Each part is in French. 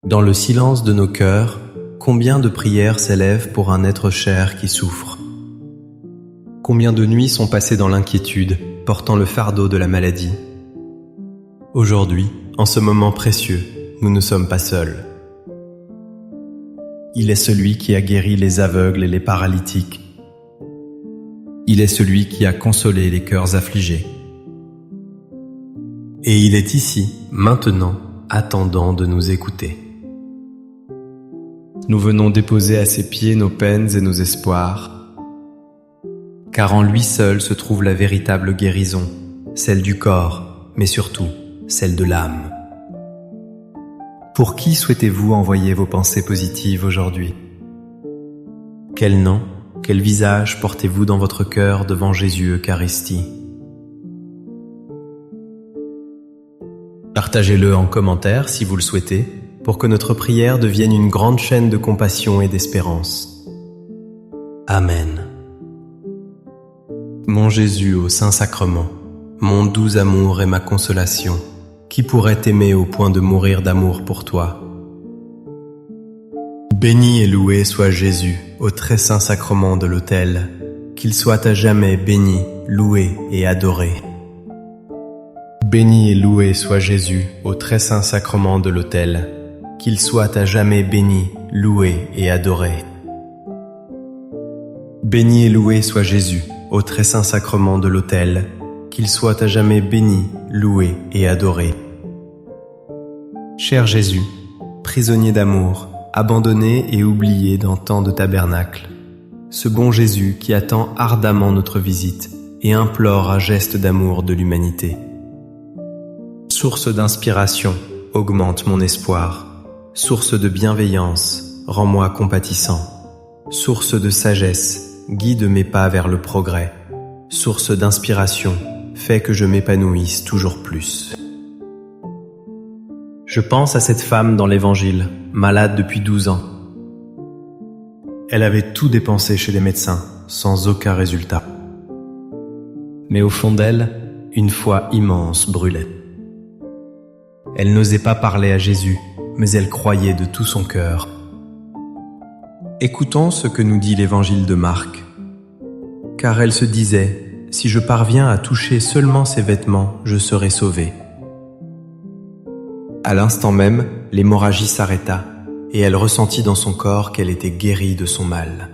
Dans le silence de nos cœurs, combien de prières s'élèvent pour un être cher qui souffre? Combien de nuits sont passées dans l'inquiétude, portant le fardeau de la maladie? Aujourd'hui, en ce moment précieux, nous ne sommes pas seuls. Il est celui qui a guéri les aveugles et les paralytiques. Il est celui qui a consolé les cœurs affligés. Et il est ici, maintenant, attendant de nous écouter. Nous venons déposer à ses pieds nos peines et nos espoirs, car en lui seul se trouve la véritable guérison, celle du corps, mais surtout celle de l'âme. Pour qui souhaitez-vous envoyer vos pensées positives aujourd'hui? Quel nom, quel visage portez-vous dans votre cœur devant Jésus Eucharistie? Partagez-le en commentaire si vous le souhaitez, pour que notre prière devienne une grande chaîne de compassion et d'espérance. Amen. Mon Jésus au Saint-Sacrement, mon doux amour et ma consolation, qui pourrait t'aimer au point de mourir d'amour pour toi? Béni et loué soit Jésus au très saint sacrement de l'autel, qu'il soit à jamais béni, loué et adoré. Béni et loué soit Jésus au très saint sacrement de l'autel, qu'il soit à jamais béni, loué et adoré. Béni et loué soit Jésus au très saint sacrement de l'autel, qu'il soit à jamais béni, loué et adoré. Cher Jésus, prisonnier d'amour, abandonné et oublié dans tant de tabernacles, ce bon Jésus qui attend ardemment notre visite et implore un geste d'amour de l'humanité. Source d'inspiration, augmente mon espoir. Source de bienveillance, rends-moi compatissant. Source de sagesse, guide mes pas vers le progrès. Source d'inspiration, fais que je m'épanouisse toujours plus. Je pense à cette femme dans l'Évangile, malade depuis 12 ans. Elle avait tout dépensé chez les médecins, sans aucun résultat. Mais au fond d'elle, une foi immense brûlait. Elle n'osait pas parler à Jésus, mais elle croyait de tout son cœur. Écoutons ce que nous dit l'Évangile de Marc. Car elle se disait, si je parviens à toucher seulement ses vêtements, je serai sauvée. À l'instant même, l'hémorragie s'arrêta, et elle ressentit dans son corps qu'elle était guérie de son mal.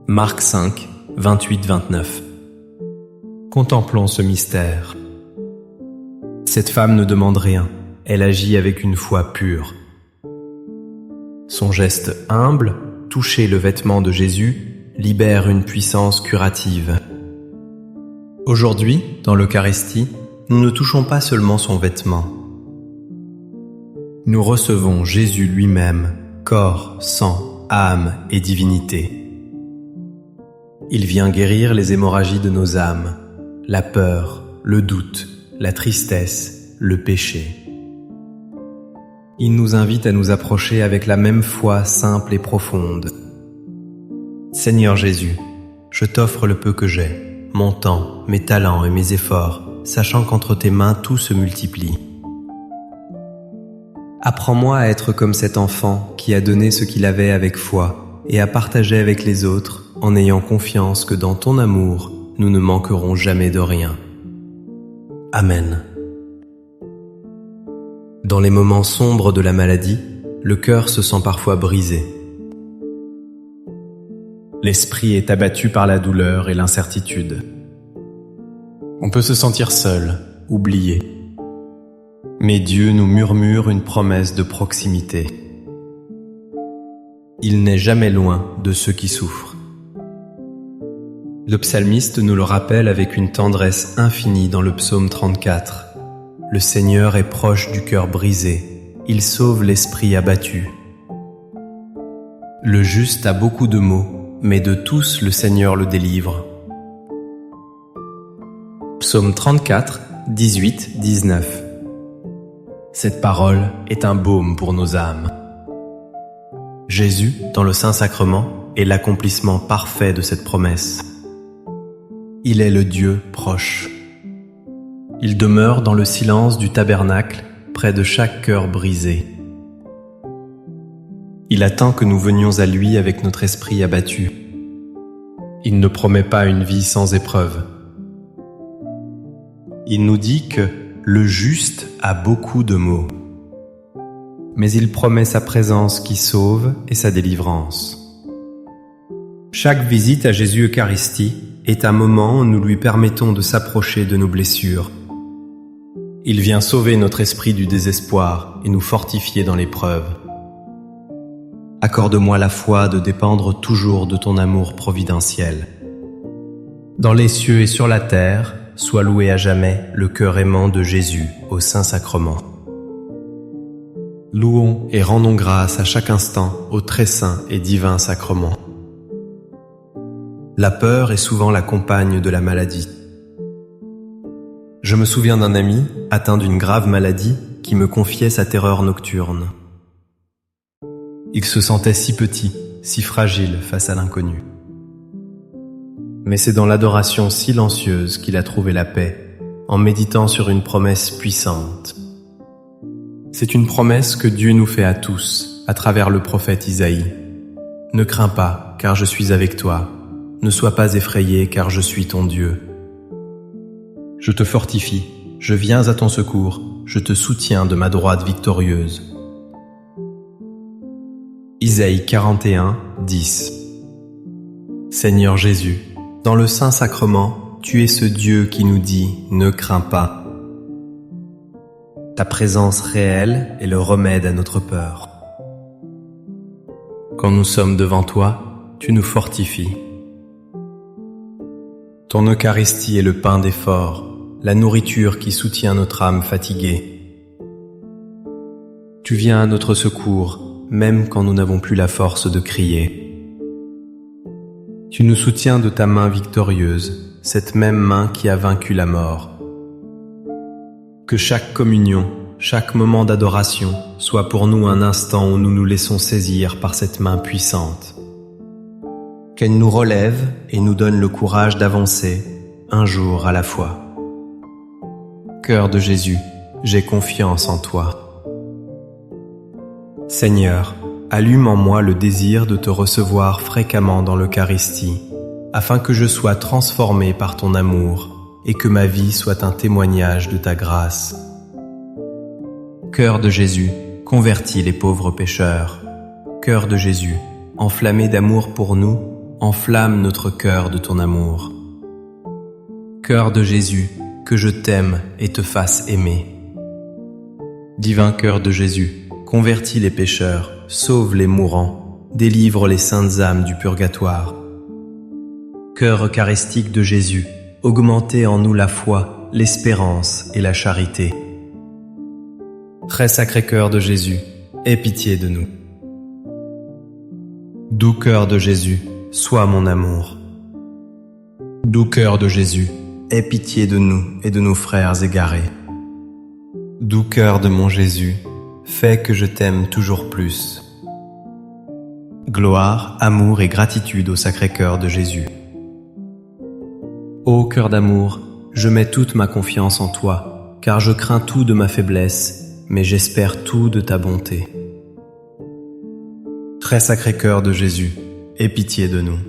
Marc 5, 28-29. Contemplons ce mystère. Cette femme ne demande rien, elle agit avec une foi pure. Son geste humble, toucher le vêtement de Jésus, libère une puissance curative. Aujourd'hui, dans l'Eucharistie, nous ne touchons pas seulement son vêtement. Nous recevons Jésus lui-même, corps, sang, âme et divinité. Il vient guérir les hémorragies de nos âmes, la peur, le doute, la tristesse, le péché. Il nous invite à nous approcher avec la même foi simple et profonde. Seigneur Jésus, je t'offre le peu que j'ai, mon temps, mes talents et mes efforts, sachant qu'entre tes mains tout se multiplie. Apprends-moi à être comme cet enfant qui a donné ce qu'il avait avec foi et à partager avec les autres en ayant confiance que dans ton amour, nous ne manquerons jamais de rien. Amen. Dans les moments sombres de la maladie, le cœur se sent parfois brisé. L'esprit est abattu par la douleur et l'incertitude. On peut se sentir seul, oublié. Mais Dieu nous murmure une promesse de proximité. Il n'est jamais loin de ceux qui souffrent. Le psalmiste nous le rappelle avec une tendresse infinie dans le psaume 34. Le Seigneur est proche du cœur brisé, il sauve l'esprit abattu. Le juste a beaucoup de maux, mais de tous le Seigneur le délivre. Psaume 34, 18, 19. Cette parole est un baume pour nos âmes. Jésus, dans le Saint-Sacrement, est l'accomplissement parfait de cette promesse. Il est le Dieu proche. Il demeure dans le silence du tabernacle, près de chaque cœur brisé. Il attend que nous venions à lui avec notre esprit abattu. Il ne promet pas une vie sans épreuve. Il nous dit que le juste a beaucoup de maux, mais il promet sa présence qui sauve et sa délivrance. Chaque visite à Jésus Eucharistie est un moment où nous lui permettons de s'approcher de nos blessures. Il vient sauver notre esprit du désespoir et nous fortifier dans l'épreuve. Accorde-moi la foi de dépendre toujours de ton amour providentiel. Dans les cieux et sur la terre, soit loué à jamais le cœur aimant de Jésus au Saint-Sacrement. Louons et rendons grâce à chaque instant au très saint et divin sacrement. La peur est souvent la compagne de la maladie. Je me souviens d'un ami, atteint d'une grave maladie, qui me confiait sa terreur nocturne. Il se sentait si petit, si fragile face à l'inconnu. Mais c'est dans l'adoration silencieuse qu'il a trouvé la paix, en méditant sur une promesse puissante. C'est une promesse que Dieu nous fait à tous, à travers le prophète Isaïe. « Ne crains pas, car je suis avec toi. Ne sois pas effrayé, car je suis ton Dieu. Je te fortifie, je viens à ton secours, je te soutiens de ma droite victorieuse. » Isaïe 41, 10. Seigneur Jésus, dans le Saint-Sacrement, tu es ce Dieu qui nous dit « Ne crains pas ». Ta présence réelle est le remède à notre peur. Quand nous sommes devant toi, tu nous fortifies. Ton Eucharistie est le pain des forts, la nourriture qui soutient notre âme fatiguée. Tu viens à notre secours, même quand nous n'avons plus la force de crier. Tu nous soutiens de ta main victorieuse, cette même main qui a vaincu la mort. Que chaque communion, chaque moment d'adoration soit pour nous un instant où nous nous laissons saisir par cette main puissante. Qu'elle nous relève et nous donne le courage d'avancer, un jour à la fois. Cœur de Jésus, j'ai confiance en toi. Seigneur, allume en moi le désir de te recevoir fréquemment dans l'Eucharistie, afin que je sois transformé par ton amour et que ma vie soit un témoignage de ta grâce. Cœur de Jésus, convertis les pauvres pécheurs. Cœur de Jésus, enflammé d'amour pour nous, enflamme notre cœur de ton amour. Cœur de Jésus, que je t'aime et te fasse aimer. Divin cœur de Jésus, convertis les pécheurs, sauve les mourants, délivre les saintes âmes du purgatoire. Cœur eucharistique de Jésus, augmentez en nous la foi, l'espérance et la charité. Très sacré cœur de Jésus, aie pitié de nous. Doux cœur de Jésus, sois mon amour. Doux cœur de Jésus, aie pitié de nous et de nos frères égarés. Doux cœur de mon Jésus, fais que je t'aime toujours plus. Gloire, amour et gratitude au Sacré-Cœur de Jésus. Ô cœur d'amour, je mets toute ma confiance en toi, car je crains tout de ma faiblesse, mais j'espère tout de ta bonté. Très sacré cœur de Jésus, aie pitié de nous.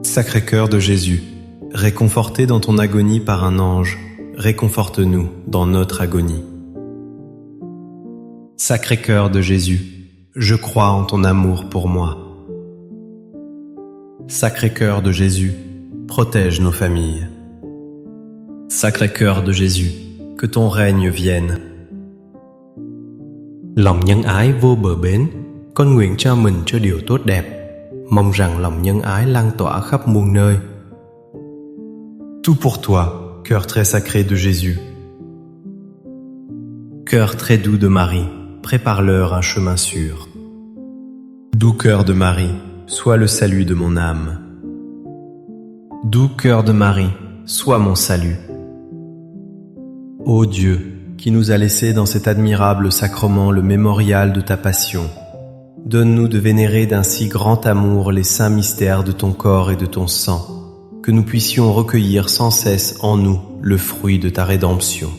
Sacré cœur de Jésus, réconforté dans ton agonie par un ange, réconforte-nous dans notre agonie. Sacré cœur de Jésus, je crois en ton amour pour moi. Sacré cœur de Jésus, protège nos familles. Sacré cœur de Jésus, que ton règne vienne. Lòng nhân ái vô bờ bến, con nguyện trao mình cho điều tốt đẹp, mong rằng lòng nhân ái lan tỏa khắp muôn nơi. Tout pour toi, cœur très sacré de Jésus. Cœur très doux de Marie, prépare-leur un chemin sûr. Doux cœur de Marie, sois le salut de mon âme. Doux cœur de Marie, sois mon salut. Ô Dieu, qui nous a laissé dans cet admirable sacrement le mémorial de ta passion, donne-nous de vénérer d'un si grand amour les saints mystères de ton corps et de ton sang, que nous puissions recueillir sans cesse en nous le fruit de ta rédemption.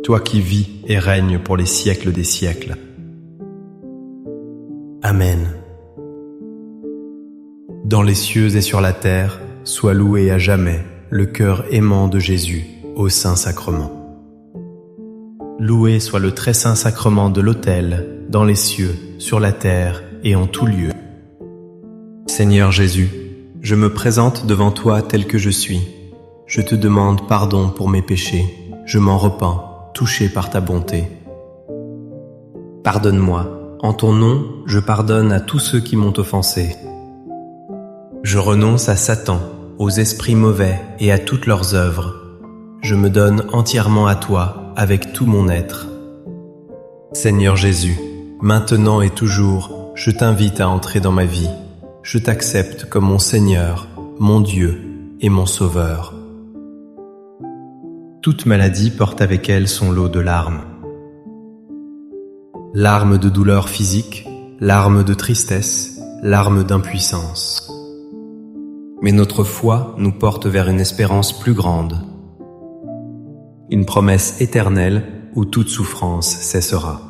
Toi qui vis et règnes pour les siècles des siècles. Amen. Dans les cieux et sur la terre, soit loué à jamais le cœur aimant de Jésus au Saint-Sacrement. Loué soit le très saint sacrement de l'autel, dans les cieux, sur la terre et en tout lieu. Seigneur Jésus, je me présente devant toi tel que je suis. Je te demande pardon pour mes péchés. Je m'en repens, touché par ta bonté. Pardonne-moi. En ton nom, je pardonne à tous ceux qui m'ont offensé. Je renonce à Satan, aux esprits mauvais et à toutes leurs œuvres. Je me donne entièrement à toi, avec tout mon être. Seigneur Jésus, maintenant et toujours, je t'invite à entrer dans ma vie. Je t'accepte comme mon Seigneur, mon Dieu et mon Sauveur. Toute maladie porte avec elle son lot de larmes. Larmes de douleur physique, larmes de tristesse, larmes d'impuissance. Mais notre foi nous porte vers une espérance plus grande. Une promesse éternelle où toute souffrance cessera.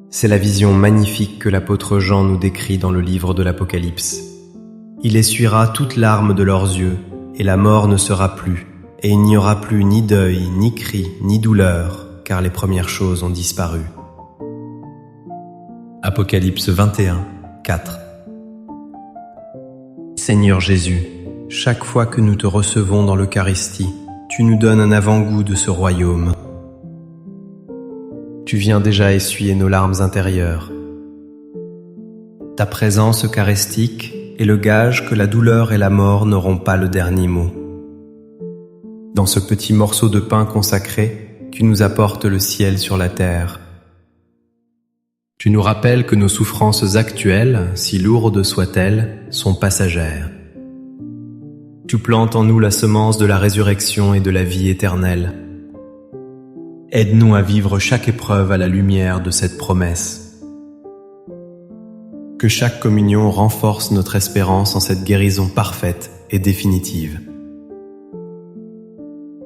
C'est la vision magnifique que l'apôtre Jean nous décrit dans le livre de l'Apocalypse. Il essuiera toutes larmes de leurs yeux, et la mort ne sera plus, et il n'y aura plus ni deuil, ni cri, ni douleur, car les premières choses ont disparu. Apocalypse 21, 4. Seigneur Jésus, chaque fois que nous te recevons dans l'Eucharistie, tu nous donnes un avant-goût de ce royaume. Tu viens déjà essuyer nos larmes intérieures. Ta présence eucharistique est le gage que la douleur et la mort n'auront pas le dernier mot. Dans ce petit morceau de pain consacré, tu nous apportes le ciel sur la terre. Tu nous rappelles que nos souffrances actuelles, si lourdes soient-elles, sont passagères. Tu plantes en nous la semence de la résurrection et de la vie éternelle. Aide-nous à vivre chaque épreuve à la lumière de cette promesse. Que chaque communion renforce notre espérance en cette guérison parfaite et définitive.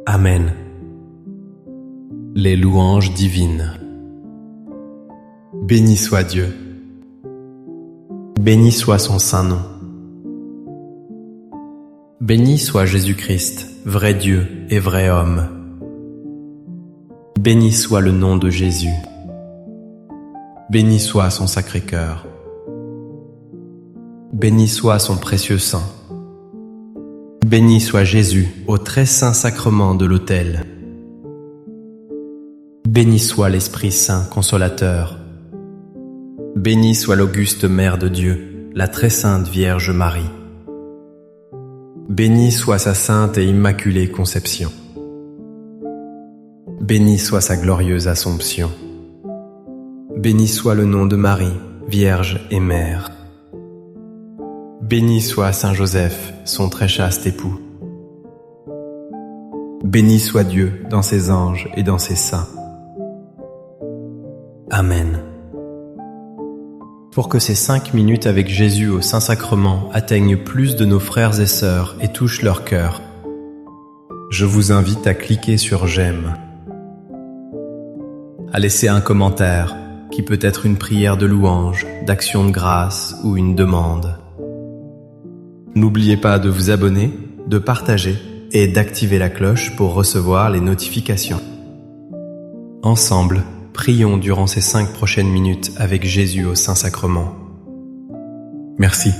Amen. Les louanges divines. Béni soit Dieu. Béni soit son saint nom. Béni soit Jésus-Christ, vrai Dieu et vrai homme. Béni soit le nom de Jésus. Béni soit son Sacré-Cœur. Béni soit son précieux sang. Béni soit Jésus au très saint sacrement de l'autel. Béni soit l'Esprit Saint consolateur. Béni soit l'auguste Mère de Dieu, la très sainte Vierge Marie. Béni soit sa sainte et immaculée conception. Béni soit sa glorieuse Assomption. Béni soit le nom de Marie, Vierge et Mère. Béni soit Saint Joseph, son très chaste époux. Béni soit Dieu dans ses anges et dans ses saints. Amen. Pour que ces 5 minutes avec Jésus au Saint-Sacrement atteignent plus de nos frères et sœurs et touchent leur cœur, je vous invite à cliquer sur j'aime, à laisser un commentaire qui peut être une prière de louange, d'action de grâce ou une demande. N'oubliez pas de vous abonner, de partager et d'activer la cloche pour recevoir les notifications. Ensemble, prions durant ces 5 prochaines minutes avec Jésus au Saint-Sacrement. Merci.